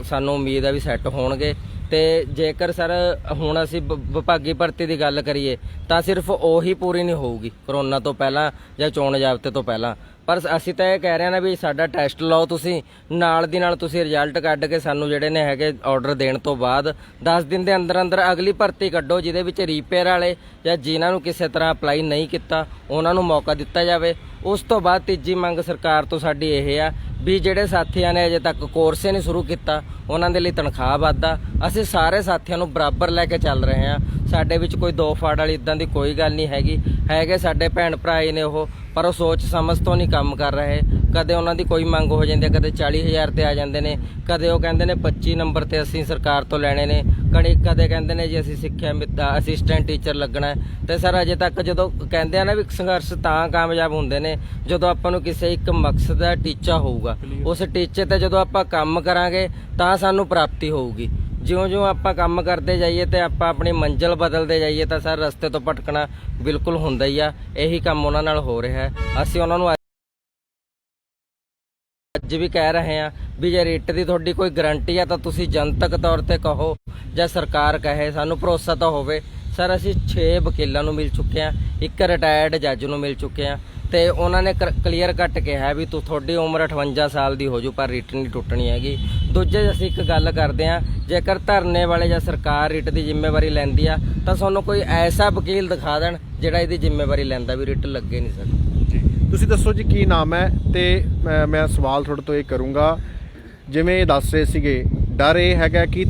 ਸਾਨੂੰ ਉਮੀਦ ਹੈ ਵੀ ਸੈੱਟ ਹੋਣਗੇ। ਤੇ ਜੇਕਰ ਸਰ ਹੁਣ ਅਸੀਂ ਵਿਭਾਗੀ ਭਰਤੀ ਦੀ ਗੱਲ ਕਰੀਏ ਤਾਂ ਸਿਰਫ ਉਹੀ ਪੂਰੀ ਨਹੀਂ ਹੋਊਗੀ ਕਰੋਨਾ ਤੋਂ ਪਹਿਲਾਂ ਜਾਂ ਚੋਣ ਜਾਬਤੇ ਤੋਂ ਪਹਿਲਾਂ। ਪਰ ਅਸੀਂ ਤਾਂ ਇਹ ਕਹਿ ਰਹੇ ਹਾਂ ਨਾ ਵੀ ਸਾਡਾ ਟੈਸਟ ਲਾਓ ਤੁਸੀਂ, ਨਾਲ ਦੀ ਨਾਲ ਤੁਸੀਂ ਰਿਜ਼ਲਟ ਕੱਢ ਕੇ ਸਾਨੂੰ ਜਿਹੜੇ ਨੇ ਹੈਗੇ ਆਰਡਰ ਦੇਣ ਤੋਂ ਬਾਅਦ 10 ਦਿਨ ਦੇ ਅੰਦਰ ਅੰਦਰ ਅਗਲੀ ਭਰਤੀ ਕੱਢੋ, ਜਿਹਦੇ ਵਿੱਚ ਰੀਪੇਅਰ ਵਾਲੇ ਜਾਂ ਜਿਨ੍ਹਾਂ ਨੂੰ ਕਿਸੇ ਤਰ੍ਹਾਂ ਅਪਲਾਈ ਨਹੀਂ ਕੀਤਾ ਉਹਨਾਂ ਨੂੰ ਮੌਕਾ ਦਿੱਤਾ ਜਾਵੇ। ਉਸ ਤੋਂ ਬਾਅਦ ਤੀਜੀ ਮੰਗ ਸਰਕਾਰ ਤੋਂ ਸਾਡੀ ਇਹ ਆ ਵੀ ਜਿਹੜੇ ਸਾਥੀਆਂ ਨੇ ਅਜੇ ਤੱਕ ਕੋਰਸ ਹੀ ਨਹੀਂ ਸ਼ੁਰੂ ਕੀਤਾ ਉਹਨਾਂ ਦੇ ਲਈ ਤਨਖਾਹ ਵਾਧਾ। ਅਸੀਂ ਸਾਰੇ ਸਾਥੀਆਂ ਨੂੰ ਬਰਾਬਰ ਲੈ ਕੇ ਚੱਲ ਰਹੇ ਹਾਂ, ਸਾਡੇ ਵਿੱਚ ਕੋਈ ਦੋ ਫਾੜ ਵਾਲੀ ਇਦਾਂ ਦੀ ਕੋਈ ਗੱਲ ਨਹੀਂ ਹੈਗੇ ਸਾਡੇ ਭੈਣ ਭਰਾ ਹੀ ਨੇ ਉਹ, ਪਰ ਉਹ ਸੋਚ ਸਮਝ ਤੋਂ ਨਹੀਂ ਕੰਮ ਕਰ ਰਹੇ। ਕਦੇ ਉਹਨਾਂ ਦੀ ਕੋਈ ਮੰਗ ਹੋ ਜਾਂਦੀ ਹੈ, ਕਦੇ 40,000 ਤੇ ਆ ਜਾਂਦੇ ਨੇ, ਕਦੇ ਉਹ ਕਹਿੰਦੇ ਨੇ 25 ਨੰਬਰ ਤੇ ਅਸੀਂ ਸਰਕਾਰ ਤੋਂ ਲੈਣੇ ਨੇ, ਕਦੇ ਕਹਿੰਦੇ ਨੇ ਜੀ ਅਸੀਂ ਸਿੱਖਿਆ ਅਸਿਸਟੈਂਟ ਟੀਚਰ ਲੱਗਣਾ। ਤੇ ਸਰ ਅਜੇ ਤੱਕ ਜਦੋਂ ਕਹਿੰਦੇ ਆ ਨਾ ਵੀ ਸੰਘਰਸ਼ ਤਾਂ ਕਾਮਯਾਬ ਹੁੰਦੇ ਨੇ ਜਦੋਂ ਆਪਾਂ ਨੂੰ ਕਿਸੇ ਇੱਕ ਮਕਸਦ ਦਾ ਟੀਚਾ ਹੋਊਗਾ, ਉਸ ਟੀਚੇ ਤੇ ਜਦੋਂ ਆਪਾਂ ਕੰਮ ਕਰਾਂਗੇ ਤਾਂ ਸਾਨੂੰ ਪ੍ਰਾਪਤੀ ਹੋਊਗੀ। ਜਿਉਂ-ਜਿਉਂ ਆਪਾਂ ਕੰਮ ਕਰਦੇ ਜਾਈਏ ਤੇ ਆਪਾਂ ਆਪਣੀ ਮੰਜ਼ਿਲ ਬਦਲਦੇ ਜਾਈਏ ਤਾਂ ਸਰ ਰਸਤੇ ਤੋਂ ਭਟਕਣਾ ਬਿਲਕੁਲ ਹੁੰਦਾ ਹੀ ਆ। ਇਹੀ ਕੰਮ ਉਹਨਾਂ ਨਾਲ ਹੋ ਰਿਹਾ ਹੈ। ਅਸੀਂ ਉਹਨਾਂ ਨੂੰ ਅੱਜ ਵੀ ਕਹਿ ਰਹੇ ਹਾਂ ਵੀ ਜੇ ਰਿਟ ਦੀ ਤੁਹਾਡੀ ਕੋਈ ਗਰੰਟੀ ਆ ਤਾਂ ਤੁਸੀਂ ਜਨਤਕ ਤੌਰ ਤੇ ਕਹੋ ਜਾਂ ਸਰਕਾਰ ਕਹੇ, ਸਾਨੂੰ ਭਰੋਸਾ ਤਾਂ ਹੋਵੇ। ਸਰ ਅਸੀਂ 6 ਵਕੀਲਾਂ ਨੂੰ ਮਿਲ ਚੁੱਕੇ ਹਾਂ, ਇੱਕ ਰਿਟਾਇਰਡ ਜੱਜ ਨੂੰ ਮਿਲ ਚੁੱਕੇ ਹਾਂ, ਤੇ ਉਹਨਾਂ ਨੇ ਕਲੀਅਰ ਕੱਟ ਕਿਹਾ ਵੀ ਤੁਹਾਡੀ ਉਮਰ 58 ਸਾਲ ਦੀ ਹੋ ਜੂ ਪਰ ਰਿਟ ਨਹੀਂ ਟੁੱਟਣੀ ਹੈਗੀ। ਦੂਜੇ ਅਸੀਂ ਇੱਕ ਗੱਲ ਕਰਦੇ ਆ, ਜੇਕਰ ਧਰਨੇ ਵਾਲੇ ਜਾਂ ਸਰਕਾਰ ਰਿਟ ਦੀ ਜ਼ਿੰਮੇਵਾਰੀ ਲੈਂਦੀ ਆ ਤਾਂ ਸਾਨੂੰ ਕੋਈ ਐਸਾ ਵਕੀਲ ਦਿਖਾ ਦੇਣ ਜਿਹੜਾ ਇਹਦੀ ਜ਼ਿੰਮੇਵਾਰੀ ਲੈਂਦਾ ਵੀ ਰਿਟ ਲੱਗੇ ਨਹੀਂ ਸਕਦੀ। ਜੀ ਤੁਸੀਂ ਦੱਸੋ ਜੀ ਕੀ ਨਾਮ ਹੈ? ਤੇ ਮੈਂ ਸਵਾਲ ਤੁਹਾਡੇ ਤੋਂ ਇਹ ਕਰੂੰਗਾ, ਜਿਵੇਂ ਇਹ ਦੱਸ ਰਹੇ ਸੀਗੇ ਡਰ ਇਹ ਹੈਗਾ ਕਿ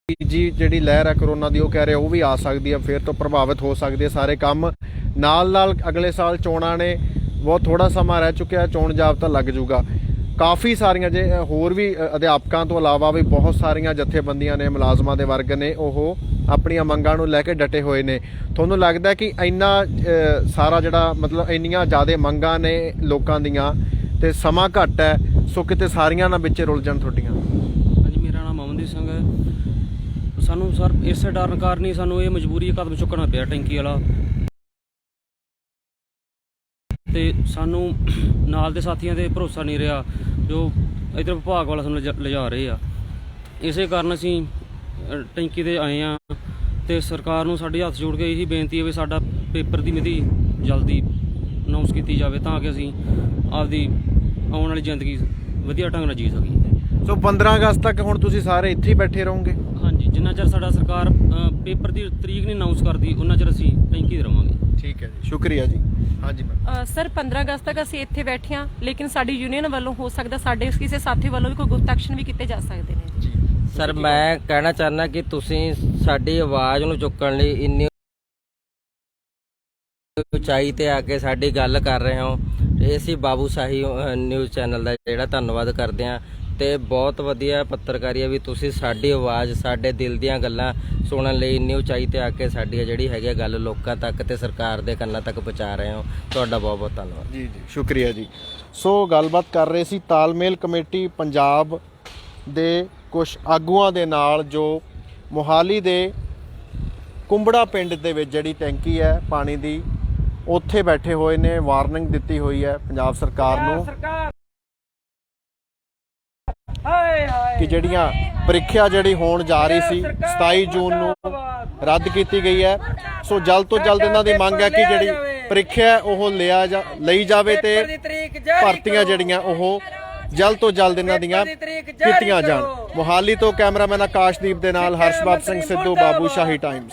ਤੀਜੀ ਜਿਹੜੀ ਲਹਿਰ ਹੈ ਕਰੋਨਾ ਦੀ, ਉਹ ਕਹਿ ਰਹੇ ਉਹ ਵੀ ਆ ਸਕਦੀ ਹੈ, ਫਿਰ ਤੋਂ ਪ੍ਰਭਾਵਿਤ ਹੋ ਸਕਦੇ ਸਾਰੇ ਕੰਮ। ਨਾਲ ਅਗਲੇ ਸਾਲ ਚੋਣਾਂ ਨੇ, ਬਹੁਤ ਥੋੜਾ ਸਮਾਂ ਰਹਿ ਚੁੱਕਿਆ, ਚੋਣ ਜਾਬਤਾ ਲੱਗ ਜੂਗਾ। ਕਾਫੀ ਸਾਰੀਆਂ ਜੇ ਹੋਰ ਵੀ ਅਧਿਆਪਕਾਂ ਤੋਂ ਇਲਾਵਾ ਵੀ ਬਹੁਤ ਸਾਰੀਆਂ ਜਥੇਬੰਦੀਆਂ ਨੇ, ਮੁਲਾਜ਼ਮਾਂ ਦੇ ਵਰਗ ਨੇ, ਉਹ ਆਪਣੀਆਂ ਮੰਗਾਂ ਨੂੰ ਲੈ ਕੇ ਡਟੇ ਹੋਏ ਨੇ। ਤੁਹਾਨੂੰ ਲੱਗਦਾ ਕਿ ਇੰਨਾ ਸਾਰਾ ਜਿਹੜਾ ਮਤਲਬ ਇੰਨੀਆਂ ਜ਼ਿਆਦਾ ਮੰਗਾਂ ਨੇ ਲੋਕਾਂ ਦੀਆਂ ਤੇ ਸਮਾਂ ਘੱਟ ਹੈ, ਸੋ ਕਿਤੇ ਸਾਰੀਆਂ ਨਾ ਵਿੱਚ ਰੁਲ ਜਾਣ ਤੁਹਾਡੀਆਂ? ਹਾਂਜੀ, ਮੇਰਾ ਨਾਮ ਅਮਨਦੀਪ ਸਿੰਘ ਹੈ। ਸਾਨੂੰ ਸਰ ਇਸੇ ਡਰਨ ਕਾਰਨ ਹੀ ਸਾਨੂੰ ਇਹ ਮਜਬੂਰੀ ਕਦਮ ਚੁੱਕਣਾ ਪਿਆ ਟੈਂਕੀ ਵਾਲਾ, ਤੇ ਸਾਨੂੰ ਨਾਲ ਦੇ ਸਾਥੀਆਂ ਤੇ ਭਰੋਸਾ ਨਹੀਂ ਰਿਹਾ ਜੋ ਇੱਧਰ ਵਿਭਾਗ ਵਾਲਾ ਸਾਨੂੰ ਲਿਜਾ ਰਹੇ ਆ। ਇਸੇ ਕਾਰਨ ਅਸੀਂ ਟੈਂਕੀ ਤੇ ਆਏ ਆ ਤੇ ਸਰਕਾਰ ਨੂੰ ਸਾਡੇ ਹੱਥ ਜੋੜ ਕੇ ਇਹੀ ਬੇਨਤੀ ਹੈ ਵੀ ਸਾਡਾ ਪੇਪਰ ਦੀ ਮਿਤੀ ਜਲਦੀ ਅਨਾਉਂਸ ਕੀਤੀ ਜਾਵੇ ਤਾਂ ਕਿ ਅਸੀਂ ਆਪਦੀ ਆਉਣ ਵਾਲੀ ਜ਼ਿੰਦਗੀ ਵਧੀਆ ਢੰਗ ਨਾਲ ਜੀ ਸਕੀਏ। ਸੋ 15 ਅਗਸਤ ਤੱਕ ਹੁਣ ਤੁਸੀਂ ਸਾਰੇ ਇੱਥੇ ਹੀ ਬੈਠੇ ਰਹੋਗੇ? ਹਾਂਜੀ, ਜਿੰਨਾ ਚਿਰ ਸਾਡਾ ਸਰਕਾਰ ਪੇਪਰ ਦੀ ਤਰੀਕ ਨਹੀਂ ਅਨਾਉਂਸ ਕਰਦੀ ਉਹਨਾਂ ਚਿਰ ਅਸੀਂ ਟੈਂਕੀ ਤੇ ਰਵਾਂਗੇ। ਠੀਕ ਹੈ ਜੀ, ਸ਼ੁਕਰੀਆ ਜੀ। ਹਾਂਜੀ ਮੈਮ। ਸਰ 15 ਅਗਸਤ ਤੱਕ ਅਸੀਂ ਇੱਥੇ ਬੈਠੇ ਹਾਂ, ਲੇਕਿਨ ਸਾਡੀ ਯੂਨੀਅਨ ਵੱਲੋਂ ਹੋ ਸਕਦਾ ਸਾਡੇ ਕਿਸੇ ਸਾਥੀ ਵੱਲੋਂ ਵੀ ਕੋਈ ਗੁਪਤ ਐਕਸ਼ਨ ਵੀ ਕੀਤੇ ਜਾ ਸਕਦੇ ਨੇ। ਜੀ ਸਰ ਮੈਂ ਕਹਿਣਾ ਚਾਹੁੰਦਾ ਕਿ ਤੁਸੀਂ ਸਾਡੀ ਆਵਾਜ਼ ਨੂੰ ਚੁੱਕਣ ਲਈ ਇੰਨੀ ਉਚਾਈ ਤੇ ਆ ਕੇ ਸਾਡੀ ਗੱਲ ਕਰ ਰਹੇ ਹੋ। ਇਹ ਅਸੀਂ ਬਾਬੂ ਸ਼ਾਹੀ ਨਿਊਜ਼ ਚੈਨਲ ਦਾ ਜਿਹੜਾ ਧੰਨਵਾਦ ਕਰਦੇ ਹਾਂ, ਤੇ ਬਹੁਤ ਵਧੀਆ ਪੱਤਰਕਾਰੀ ਹੈ ਵੀ ਤੁਸੀਂ ਸਾਡੀ ਆਵਾਜ਼, ਸਾਡੇ ਦਿਲ ਦੀਆਂ ਗੱਲਾਂ ਸੁਣਨ ਲਈ ਇੰਨੀ ਉਚਾਈ ਤੇ ਆ ਕੇ ਸਾਡੀ ਜਿਹੜੀ ਹੈਗੀ ਗੱਲ ਲੋਕਾਂ ਤੱਕ ਤੇ ਸਰਕਾਰ ਦੇ ਕੰਨਾਂ ਤੱਕ ਪਹੁੰਚਾ ਰਹੇ ਹੋ। ਤੁਹਾਡਾ ਬਹੁਤ ਬਹੁਤ ਧੰਨਵਾਦ। ਜੀ ਜੀ, ਸ਼ੁਕਰੀਆ ਜੀ। ਸੋ ਗੱਲਬਾਤ ਕਰ ਰਹੇ ਸੀ ਤਾਲਮੇਲ ਕਮੇਟੀ ਪੰਜਾਬ ਦੇ ਕੁਝ ਆਗੂਆਂ ਦੇ ਨਾਲ ਜੋ ਮੋਹਾਲੀ ਦੇ ਕੁੰਬੜਾ ਪਿੰਡ ਦੇ ਵਿੱਚ ਜਿਹੜੀ ਟੈਂਕੀ ਹੈ ਪਾਣੀ ਦੀ, ਉੱਥੇ ਬੈਠੇ ਹੋਏ ਨੇ। ਵਾਰਨਿੰਗ ਦਿੱਤੀ ਹੋਈ ਹੈ ਪੰਜਾਬ ਸਰਕਾਰ ਨੂੰ ਕਿ ਜਿਹੜੀਆਂ ਪ੍ਰੀਖਿਆ ਜਿਹੜੀ ਹੋਣ ਜਾ ਰਹੀ ਸੀ 27 ਜੂਨ ਨੂੰ ਰੱਦ ਕੀਤੀ ਗਈ ਹੈ। ਸੋ ਜਲਦ ਤੋਂ ਜਲਦ ਇਹਨਾਂ ਦੀ ਮੰਗ ਹੈ ਕਿ ਜਿਹੜੀ ਪ੍ਰੀਖਿਆ ਉਹ ਲਈ ਜਾਵੇ ਤੇ ਭਰਤੀਆਂ ਜਿਹੜੀਆਂ ਉਹ ਜਲਦ ਤੋਂ ਜਲਦ ਇਹਨਾਂ ਦੀਆਂ ਕੀਤੀਆਂ ਜਾਣ। ਮੋਹਾਲੀ ਤੋਂ ਕੈਮਰਾਮੈਨ ਆਕਾਸ਼ਦੀਪ ਦੇ ਨਾਲ ਹਰਸ਼ਬਾਬ ਸਿੰਘ ਸਿੱਧੂ, ਬਾਬੂ ਸ਼ਾਹੀ ਟਾਈਮਸ।